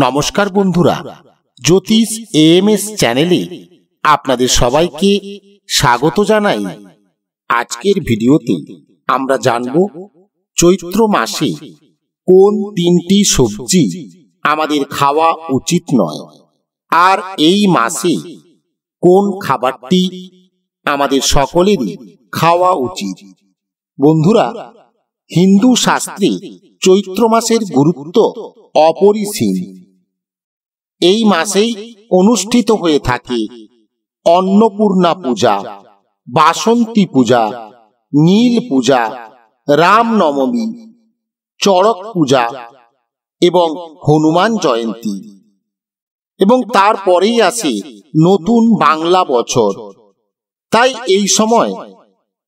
নমস্কার বন্ধুরা, জ্যোতিষ এএমএস চ্যানেলে আপনাদের সবাইকে স্বাগত জানাই। আজকের ভিডিওতে আমরা জানব চৈত্র মাসে কোন তিনটি সবজি আমাদের খাওয়া উচিত নয়, আর এই মাসে কোন খাবারটি আমাদের সকলেরই খাওয়া উচিত। বন্ধুরা, হিন্দু শাস্ত্রে চৈত্র মাসের গুরুত্ব অপরিসীম। এই মাসেই অনুষ্ঠিত হয়ে থাকে অন্নপূর্ণা পূজা, বাসন্তী পূজা, নীল পূজা, রামনবমী, চড়ক পূজা এবং হনুমান জয়ন্তী, এবং তারপরেই আসে নতুন বাংলা বছর। তাই এই সময়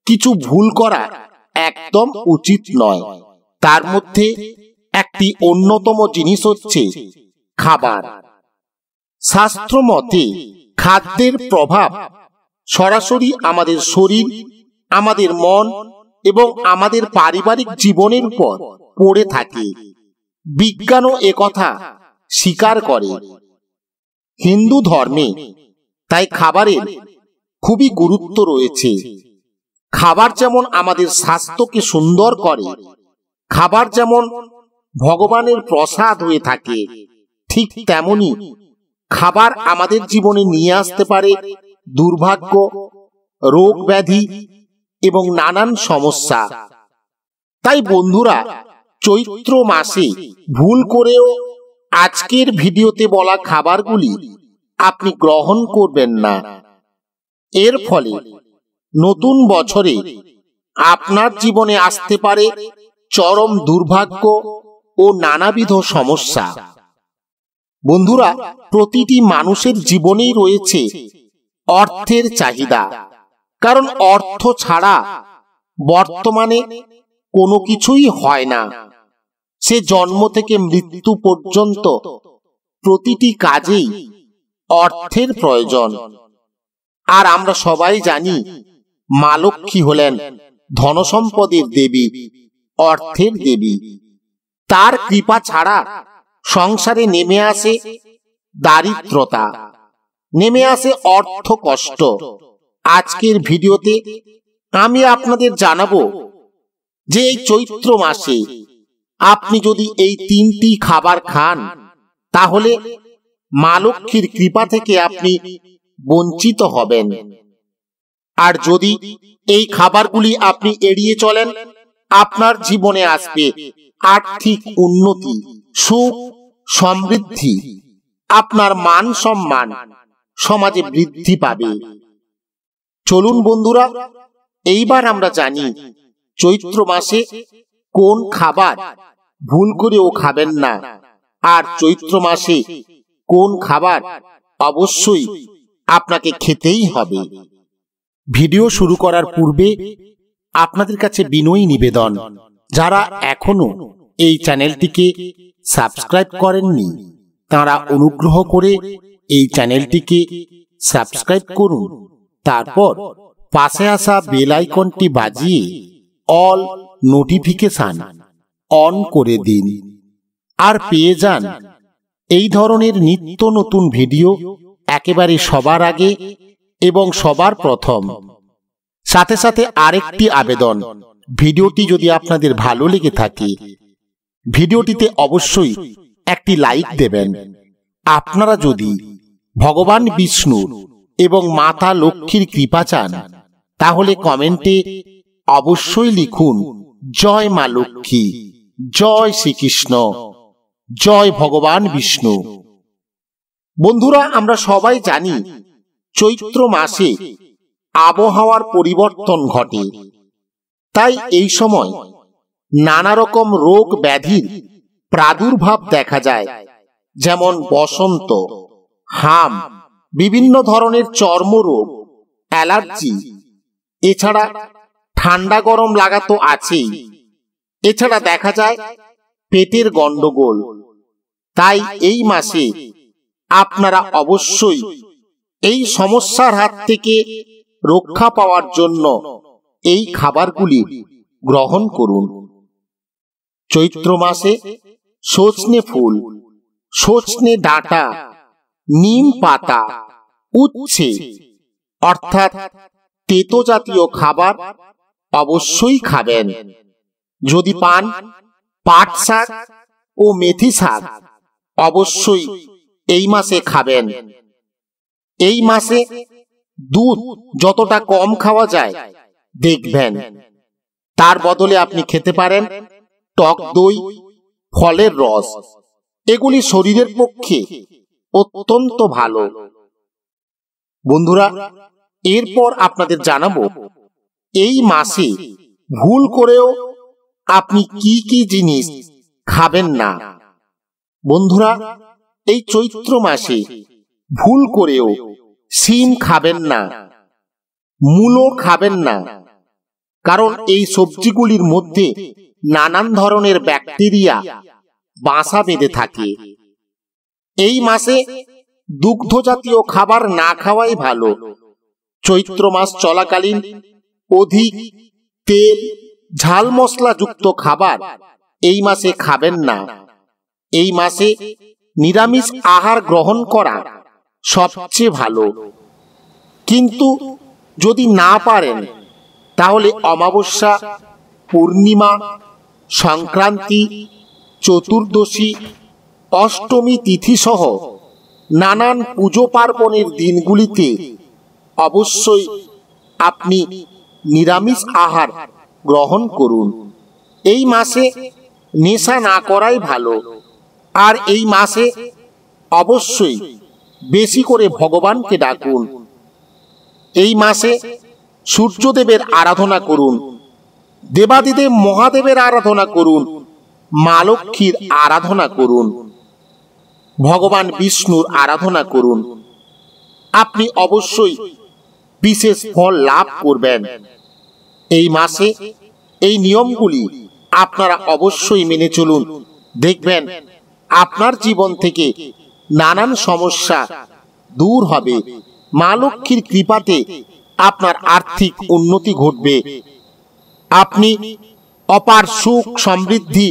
কিছু ভুল করা একদম উচিত নয়। তার মধ্যে একটি অন্যতম জিনিস হচ্ছে খাবার। শাস্ত্র মতে খাদ্যের প্রভাব সরাসরি আমাদের শরীর, আমাদের মন এবং আমাদের পারিবারিক জীবনের উপর পড়ে থাকে। বিজ্ঞানও একথা স্বীকার করে। হিন্দু ধর্মে তাই খাবারের খুবই গুরুত্ব রয়েছে। খাবার যেমন আমাদের স্বাস্থ্যকে সুন্দর করে, খাবার যেমন ভগবানের প্রসাদ হয়ে থাকে, ঠিক তেমনি খাবার আমাদের জীবনে নিয়ে আসতে পারে দুর্ভাগ্য, রোগ ব্যাধি এবং নানান সমস্যা। তাই বন্ধুরা, চৈত্র মাসে ভুল করেও আজকের ভিডিওতে বলা খাবারগুলি আপনি গ্রহণ করবেন না। এর ফলে নতুন বছরে আপনার জীবনে আসতে পারে চরম দুর্ভাগ্য ও নানাবিধ সমস্যা। বন্ধুরা, প্রতিটি মানুষের জীবনেই রয়েছে অর্থের চাহিদা, কারণ অর্থ ছাড়া বর্তমানে কোনো কিছুই হয় না। সে জন্ম থেকে মৃত্যু পর্যন্ত প্রতিটি কাজেই অর্থের প্রয়োজন। আর আমরা সবাই জানি, মা লক্ষ্মী হলেন ধনসম্পদের দেবী, অর্থের দেবী। তার কৃপা ছাড়া সংসারে নেমে আসে দারিদ্রতা, নেমে আসে অর্থ কষ্ট। আজকের ভিডিওতে আমি আপনাদের জানাবো যে এই চৈত্র মাসে আপনি যদি এই তিনটি খাবার খান, তাহলে মা লক্ষ্মীর কৃপা থেকে আপনি বঞ্চিত হবেন। আর যদি এই খাবারগুলি আপনি এড়িয়ে চলেন, আপনার জীবনে আসবে আর্থিক উন্নতি, সুখ, সমৃদ্ধি, আপনার মান সম্মান সমাজে বৃদ্ধি পাবে। চলুন বন্ধুরা, এইবার আমরা জানি চৈত্র মাসে কোন খাবার ভুল করেও খাবেন না, আর চৈত্র মাসে কোন খাবার অবশ্যই আপনাকে খেতেই হবে। ভিডিও শুরু করার পূর্বে আপনাদের কাছে বিনয়ী নিবেদন, যারা এখনো এই চ্যানেলটিকে সাবস্ক্রাইব করেননি, তারা অনুগ্রহ করে এই চ্যানেলটিকে সাবস্ক্রাইব করুন। তারপর পাশে আসা বেল আইকনটি বাজিয়ে অল নোটিফিকেশন অন করে দিন, আর পেয়ে যান এই ধরনের নিত্য নতুন ভিডিও একেবারে সবার আগে এবং সবার প্রথম। সাথে সাথে আরেকটি আবেদন, ভিডিওটি যদি আপনাদের ভালো লেগে থাকে, ভিডিওটিতে অবশ্যই একটি লাইক দেবেন। আপনারা যদি ভগবান বিষ্ণুর এবং মাতা লক্ষ্মীর কৃপা চান, তাহলে কমেন্টে অবশ্যই লিখুন জয় মা লক্ষ্মী, জয় শ্রীকৃষ্ণ, জয় ভগবান বিষ্ণু। বন্ধুরা, আমরা সবাই জানি চৈত্র মাসে আবহাওয়ার পরিবর্তন ঘটে। তাই এই সময় নানা রকম রোগ ব্যাধির প্রাদুর্ভাব দেখা যায়, যেমন বসন্ত, হাম, বিভিন্ন ধরনের চর্মরোগ, অ্যালার্জি, এছাড়া ঠান্ডা গরম লাগা তো আছেই। এছাড়া দেখা যায় পেটের গন্ডগোল। তাই এই মাসে আপনারা অবশ্যই এই সমস্যার হাত থেকে রক্ষা পাওয়ার জন্য এই খাবারগুলি গ্রহণ করুন। চৈত্র মাসে সজনে ফুল, সজনে ডাঁটা, নিম পাতা, উচ্ছে অর্থাৎ তেতো জাতীয় খাবার অবশ্যই খাবেন। যদি পান পাট শাক ও মেথি শাক অবশ্যই এই মাসে খাবেন। এই মাসে দুধ যতটা কম খাওয়া যায় দেখবেন। তার বদলে আপনি খেতে পারেন টক দই, ফলের রস। এগুলি শরীরের পক্ষে অত্যন্ত ভালো। বন্ধুরা, এরপর আপনাদের জানাবো এই মাসে ভুল করেও আপনি কি কি জিনিস খাবেন না। বন্ধুরা, এই চৈত্র মাসে ভুল করেও শিম খাবেন না, মূলো খাবেন না, কারণ এই সবজিগুলির মধ্যে নানান ধরনের ব্যাকটেরিয়া বাসা বেঁধে থাকে। এই মাসে দুগ্ধ জাতীয় খাবার না খাওয়াই ভালো। চৈত্র মাস চলাকালীন অধিক তেল, ঝাল মশলা যুক্ত খাবার এই মাসে খাবেন না। এই মাসে নিরামিষ আহার গ্রহণ করা সবচেয়ে ভালো। কিন্তু যদি না পারেন তাহলে অমাবস্যা, পূর্ণিমা, সংক্রান্তি, চতুর্দশী, অষ্টমী তিথি সহ নানান পুজো পার্বণের দিনগুলিতে অবশ্যই আপনি নিরামিষ আহার গ্রহণ করুন। এই মাসে নেশা না করাই ভালো। আর এই মাসে অবশ্যই বেশি করে ভগবানকে ডাকুন। এই মাসে সূর্যদেবের আরাধনা করুন, দেবাদিদেব মহাদেবের আরাধনা করুন, মা লক্ষ্মীর আরাধনা করুন, ভগবান বিষ্ণুর আরাধনা করুন। আপনি অবশ্যই বিশেষ ফল লাভ করবেন। এই মাসে এই নিয়মগুলি আপনারা অবশ্যই মেনে চলুন। দেখবেন আপনার জীবন থেকে নানান সমস্যা দূর হবে। মা লক্ষ্মীর কৃপাতে আপনার আর্থিক উন্নতি ঘটবে। আপনি অপার সুখ, সমৃদ্ধি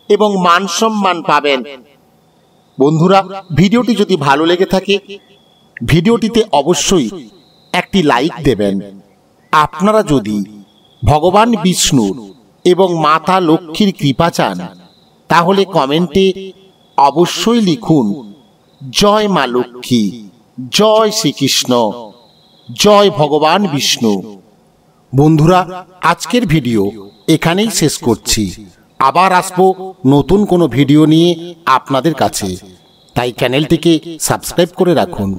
এবং মান সম্মান পাবেন। বন্ধুরা, ভিডিওটি যদি ভালো লেগে থাকে ভিডিওটিতে অবশ্যই একটি লাইক দেবেন। আপনারা যদি ভগবান বিষ্ণু এবং মাতা লক্ষ্মীর কৃপা চান তাহলে কমেন্টে অবশ্যই লিখুন জয় মা লক্ষ্মী, জয় শ্রীকৃষ্ণ, জয় ভগবান বিষ্ণু। বন্ধুরা, আজকের ভিডিও এখানেই শেষ করছি। আবার আসবো নতুন কোনো ভিডিও নিয়ে আপনাদের কাছে। তাই চ্যানেলটিকে সাবস্ক্রাইব করে রাখুন।